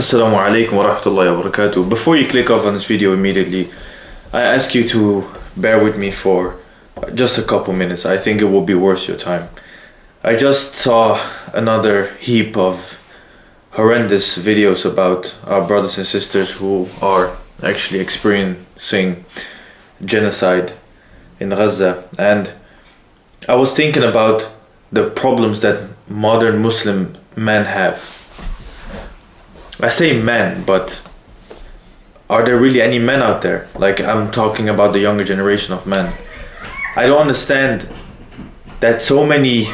Assalamu alaikum wa rahmatullahi wa barakatuh. Before you click off on this video immediately, I ask you to bear with me for just a couple minutes. I think it will be worth your time. I just saw another heap of horrendous videos about our brothers and sisters who are actually experiencing genocide in Gaza, and I was thinking about the problems that modern Muslim men have. I say men, but are there really any men out there? Like, I'm talking about the younger generation of men. I don't understand that so many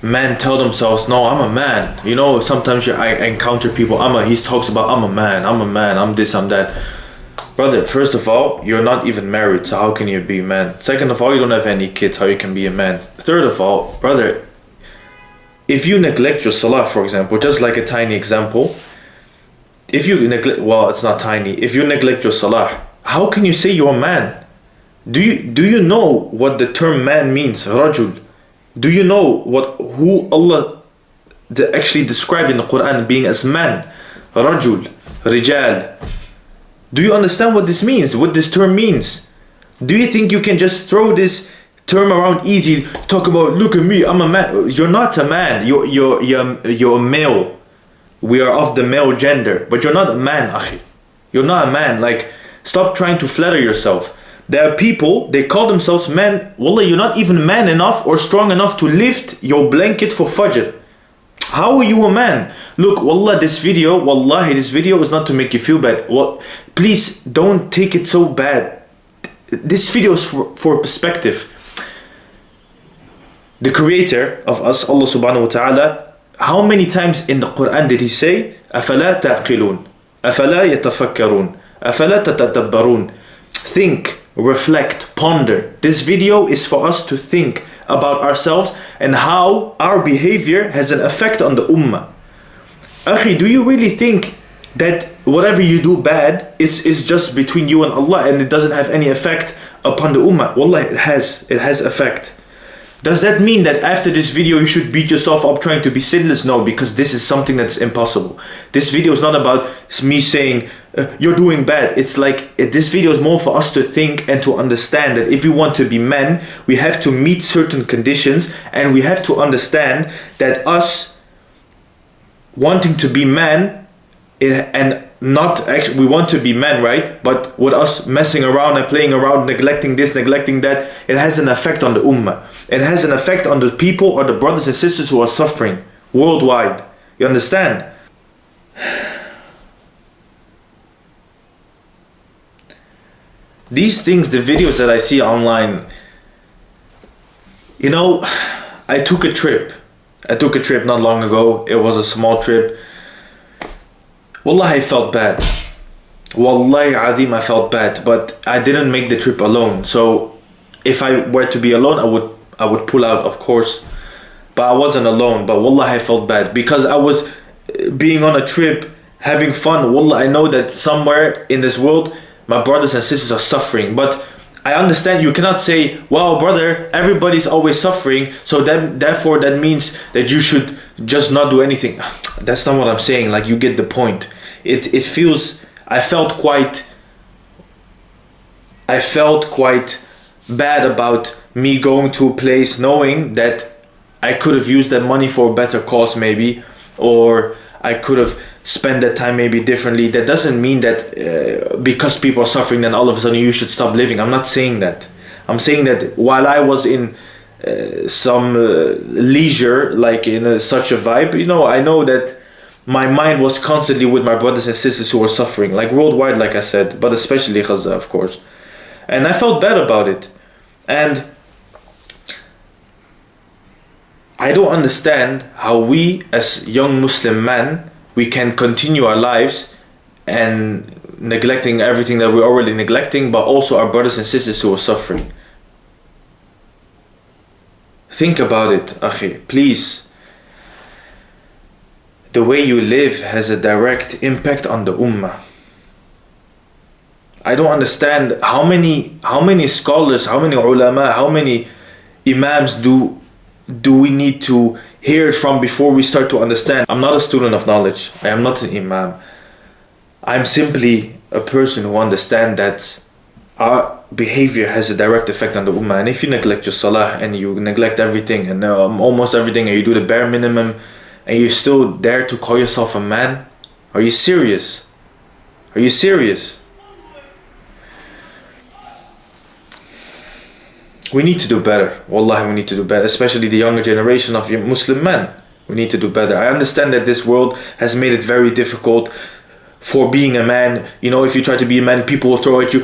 men tell themselves, no, I'm a man. You know, sometimes I encounter people, he talks about, I'm a man, I'm this, I'm that. Brother, first of all, you're not even married, so how can you be a man? Second of all, you don't have any kids, how you can be a man? Third of all, brother, if you neglect your salah, for example, just like a tiny example, if you neglect, well, it's not tiny, if you neglect your salah, how can you say you're a man? Do you know what the term man means, rajul? Do you know who Allah actually described in the Quran being as man? Rajul, rijal. Do you understand what this means, what this term means? Do you think you can just throw this term around easy, talk about, look at me, I'm a man? You're not a man, you're a male. We are of the male gender, but you're not a man, akhi. You're not a man. Like, stop trying to flatter yourself. There are people, they call themselves men. Wallah, you're not even man enough or strong enough to lift your blanket for Fajr. How are you a man? Look, Wallah, this video is not to make you feel bad. Well, please don't take it so bad. This video is for perspective. The creator of us, Allah subhanahu wa ta'ala, how many times in the Quran did he say, أَفَلَا تَعْقِلُونَ أَفَلَا يَتَفَكَّرُونَ أَفَلَا تَتَدَبَّرُونَ? Think, reflect, ponder. This video is for us to think about ourselves and how our behavior has an effect on the ummah. Akhi, do you really think that whatever you do bad is just between you and Allah and it doesn't have any effect upon the ummah? Wallah, it has effect. Does that mean that after this video you should beat yourself up trying to be sinless? No, because this is something that's impossible. This video is not about me saying you're doing bad. It's like this video is more for us to think and to understand that if we want to be men, we have to meet certain conditions, and we have to understand that us wanting to be men and not actually, we want to be men, right? But with us messing around and playing around, neglecting this, neglecting that, it has an effect on the ummah. It has an effect on the people or the brothers and sisters who are suffering worldwide. You understand? These things, the videos that I see online, you know, I took a trip not long ago. It was a small trip. Wallah, I felt bad. Wallahi Adim, I felt bad, but I didn't make the trip alone. So if I were to be alone, I would pull out, of course. But I wasn't alone. But Wallah, I felt bad because I was being on a trip, having fun. Wallah, I know that somewhere in this world, my brothers and sisters are suffering. But I understand you cannot say, wow, brother, everybody's always suffering, so therefore that means that you should just not do anything. That's not what I'm saying. Like, you get the point. It feels, I felt quite bad about me going to a place knowing that I could have used that money for a better cause maybe, or I could have spent that time maybe differently. That doesn't mean that because people are suffering then all of a sudden you should stop living. I'm not saying that. I'm saying that while I was in some leisure, like in such a vibe, you know, I know that my mind was constantly with my brothers and sisters who were suffering, like worldwide, like I said, but especially Gaza, of course. And I felt bad about it. And I don't understand how we as young Muslim men, we can continue our lives and neglecting everything that we're already neglecting, but also our brothers and sisters who are suffering. Think about it, akhi, please. The way you live has a direct impact on the ummah. I don't understand how many scholars, how many ulama, how many imams do we need to hear it from before we start to understand. I'm not a student of knowledge. I am not an imam. I'm simply a person who understands that our behavior has a direct effect on the ummah. And if you neglect your salah and you neglect everything and almost everything, and you do the bare minimum, and you still dare to call yourself a man, are you serious? Are you serious? We need to do better. Wallahi, we need to do better. Especially the younger generation of Muslim men. We need to do better. I understand that this world has made it very difficult for being a man. You know, if you try to be a man, people will throw at you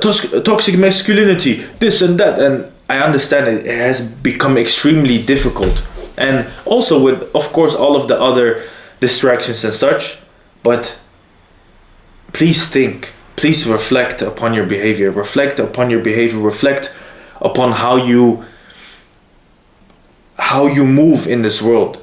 toxic masculinity, this and that. And I understand it has become extremely difficult. And also with, of course, all of the other distractions and such. But please think. Please reflect upon your behavior. Reflect upon your behavior. Reflect upon how you move in this world.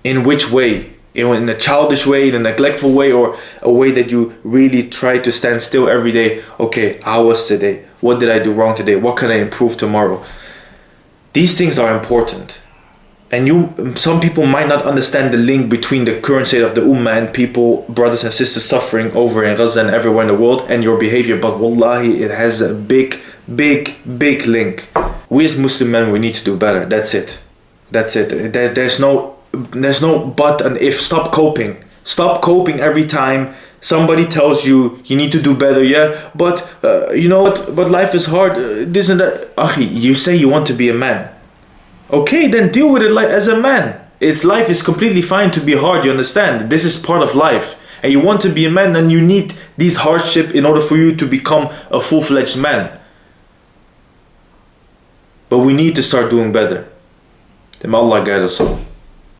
In which way? In a childish way, in a neglectful way, or a way that you really try to stand still every day. Okay, how was today? What did I do wrong today? What can I improve tomorrow? These things are important. And some people might not understand the link between the current state of the ummah and people, brothers and sisters suffering over in Gaza and everywhere in the world, and your behavior. But wallahi, it has a big link. We as Muslim men, we need to do better. That's it. There's no but and if. Stop coping every time somebody tells you need to do better. Yeah, but you know what, but life is hard, this and that. Akhi, you say you want to be a man. Okay, then deal with it like as a man. Life is completely fine to be hard, you understand? This is part of life. And you want to be a man, and you need these hardship in order for you to become a full-fledged man. But we need to start doing better. May Allah guide us all.